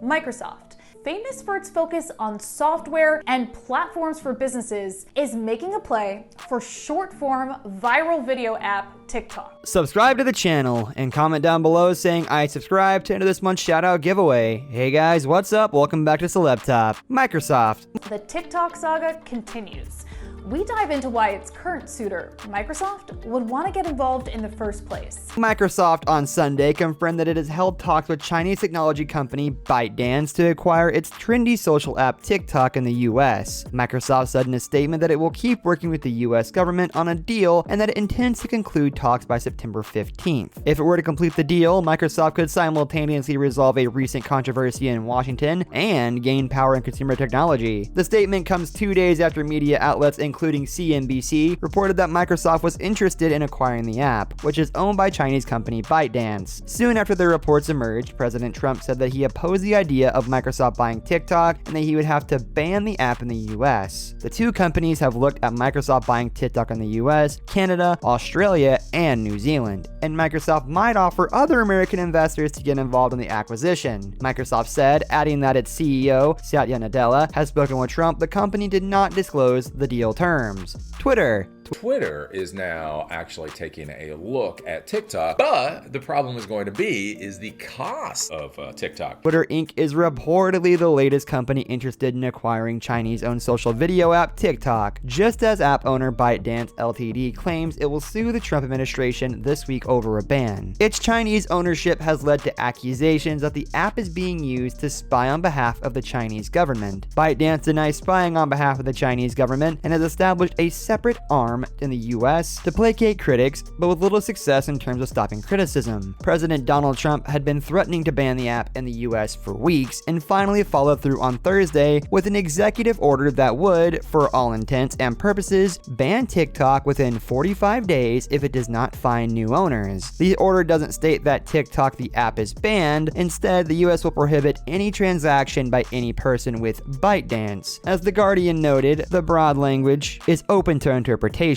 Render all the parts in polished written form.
Microsoft, famous for its focus on software and platforms for businesses, is making a play for short-form viral video app TikTok. Subscribe to the channel and comment down below saying I subscribe to enter this month's shoutout giveaway. Hey guys, what's up? Welcome back to Celeb Top. Microsoft. The TikTok saga continues. We dive into why its current suitor, Microsoft, would want to get involved in the first place. Microsoft on Sunday confirmed that it has held talks with Chinese technology company ByteDance to acquire its trendy social app TikTok in the US. Microsoft said in a statement that it will keep working with the US government on a deal and that it intends to conclude talks by September 15th. If it were to complete the deal, Microsoft could simultaneously resolve a recent controversy in Washington and gain power in consumer technology. The statement comes 2 days after media outlets including CNBC, reported that Microsoft was interested in acquiring the app, which is owned by Chinese company ByteDance. Soon after the reports emerged, President Trump said that he opposed the idea of Microsoft buying TikTok and that he would have to ban the app in the US. The two companies have looked at Microsoft buying TikTok in the US, Canada, Australia, and New Zealand, and Microsoft might offer other American investors to get involved in the acquisition. Microsoft said, adding that its CEO, Satya Nadella, has spoken with Trump. The company did not disclose the deal terms. Twitter is now actually taking a look at TikTok, but the problem is going to be the cost of TikTok. Twitter Inc. is reportedly the latest company interested in acquiring Chinese-owned social video app TikTok, just as app owner ByteDance Ltd. claims it will sue the Trump administration this week over a ban. Its Chinese ownership has led to accusations that the app is being used to spy on behalf of the Chinese government. ByteDance denies spying on behalf of the Chinese government and has established a separate arm in the US to placate critics, but with little success in terms of stopping criticism. President Donald Trump had been threatening to ban the app in the US for weeks and finally followed through on Thursday with an executive order that would, for all intents and purposes, ban TikTok within 45 days if it does not find new owners. The order doesn't state that TikTok the app is banned. Instead, the US will prohibit any transaction by any person with ByteDance. As The Guardian noted, the broad language is open to interpretation.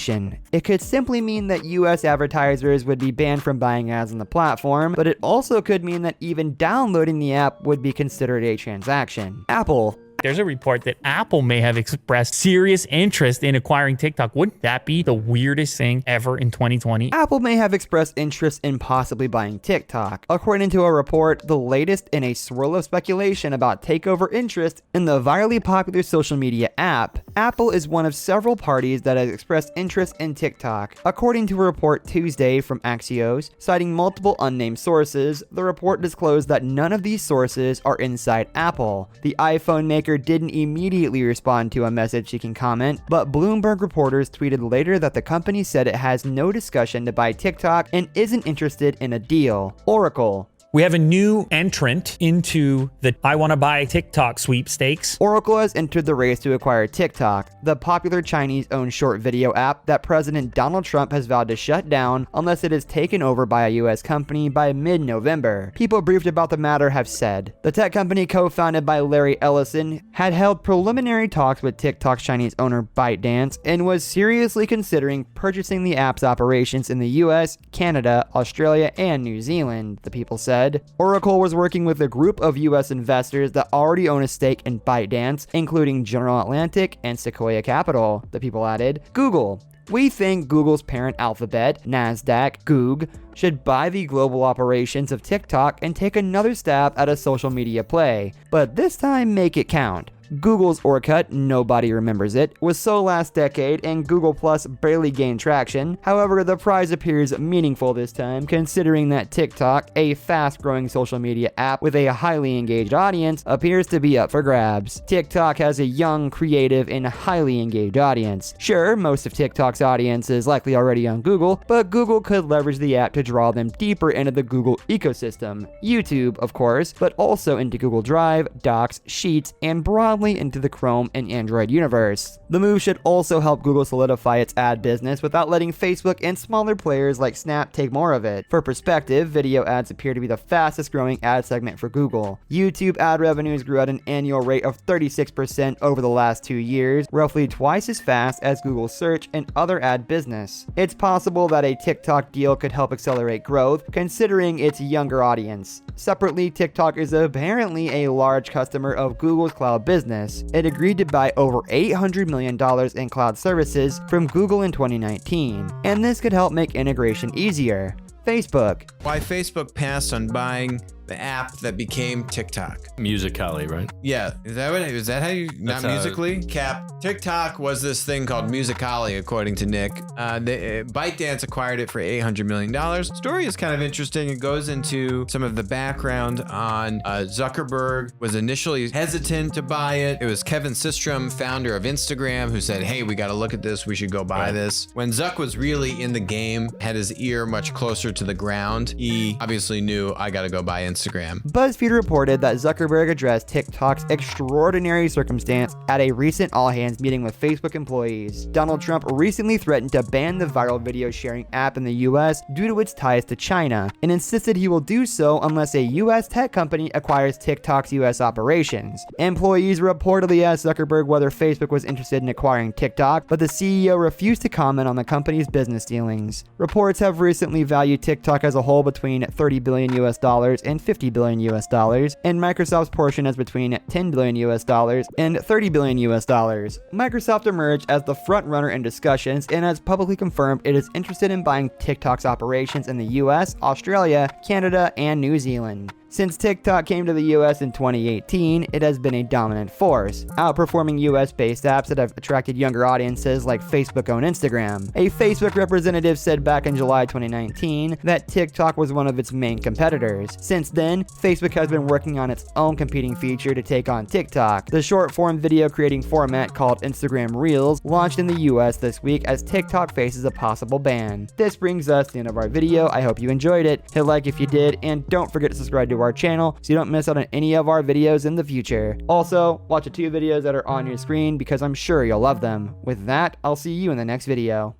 It could simply mean that US advertisers would be banned from buying ads on the platform, but it also could mean that even downloading the app would be considered a transaction. Apple. There's a report that Apple may have expressed serious interest in acquiring TikTok. Wouldn't that be the weirdest thing ever in 2020? Apple may have expressed interest in possibly buying TikTok. According to a report, the latest in a swirl of speculation about takeover interest in the virally popular social media app, Apple is one of several parties that has expressed interest in TikTok. According to a report Tuesday from Axios, citing multiple unnamed sources, the report disclosed that none of these sources are inside Apple. The iPhone maker didn't immediately respond to a message-seeking comment, but Bloomberg reporters tweeted later that the company said it has no discussion to buy TikTok and isn't interested in a deal. Oracle. We have a new entrant into the I want to buy TikTok sweepstakes. Oracle has entered the race to acquire TikTok, the popular Chinese-owned short video app that President Donald Trump has vowed to shut down unless it is taken over by a US company by mid-November. People briefed about the matter have said. The tech company, co-founded by Larry Ellison, had held preliminary talks with TikTok's Chinese owner ByteDance and was seriously considering purchasing the app's operations in the US, Canada, Australia, and New Zealand, the people said. Oracle was working with a group of US investors that already own a stake in ByteDance, including General Atlantic and Sequoia Capital, the people added. Google. We think Google's parent Alphabet, Nasdaq, Goog, should buy the global operations of TikTok and take another stab at a social media play, but this time make it count. Google's Orkut, nobody remembers it, was so last decade and Google Plus barely gained traction. However, the prize appears meaningful this time, considering that TikTok, a fast-growing social media app with a highly engaged audience, appears to be up for grabs. TikTok has a young, creative, and highly engaged audience. Sure, most of TikTok's audience is likely already on Google, but Google could leverage the app to draw them deeper into the Google ecosystem. YouTube, of course, but also into Google Drive, Docs, Sheets, and broadly natively into the Chrome and Android universe. The move should also help Google solidify its ad business without letting Facebook and smaller players like Snap take more of it. For perspective, video ads appear to be the fastest growing ad segment for Google. YouTube ad revenues grew at an annual rate of 36% over the last 2 years, roughly twice as fast as Google search and other ad business. It's possible that a TikTok deal could help accelerate growth, considering its younger audience. Separately, TikTok is apparently a large customer of Google's cloud business. It agreed to buy over $800 million in cloud services from Google in 2019, and this could help make integration easier. Facebook. Why Facebook passed on buying the app that became TikTok. Musical.ly, right? Yeah, is that how you, not Musical.ly? TikTok was this thing called Musical.ly, according to Nick. ByteDance acquired it for $800 million. Story is kind of interesting. It goes into some of the background on Zuckerberg was initially hesitant to buy it. It was Kevin Systrom, founder of Instagram, who said, hey, we got to look at this. We should go buy this. When Zuck was really in the game, had his ear much closer to the ground, he obviously knew, I got to go buy Instagram. BuzzFeed reported that Zuckerberg addressed TikTok's extraordinary circumstance at a recent all-hands meeting with Facebook employees. Donald Trump recently threatened to ban the viral video sharing app in the US due to its ties to China, and insisted he will do so unless a US tech company acquires TikTok's US operations. Employees reportedly asked Zuckerberg whether Facebook was interested in acquiring TikTok, but the CEO refused to comment on the company's business dealings. Reports have recently valued TikTok as a whole between $30 billion and $50 billion, and Microsoft's portion as between $10 billion and $30 billion. Microsoft emerged as the front runner in discussions and has publicly confirmed it is interested in buying TikTok's operations in the US, Australia, Canada, and New Zealand. Since TikTok came to the US in 2018, it has been a dominant force, outperforming US-based apps that have attracted younger audiences like Facebook and Instagram. A Facebook representative said back in July 2019 that TikTok was one of its main competitors. Since then, Facebook has been working on its own competing feature to take on TikTok. The short-form video creating format called Instagram Reels launched in the US this week as TikTok faces a possible ban. This brings us to the end of our video. I hope you enjoyed it. Hit like if you did, and don't forget to subscribe to our channel so you don't miss out on any of our videos in the future. Also, watch the 2 videos that are on your screen because I'm sure you'll love them. With that, I'll see you in the next video.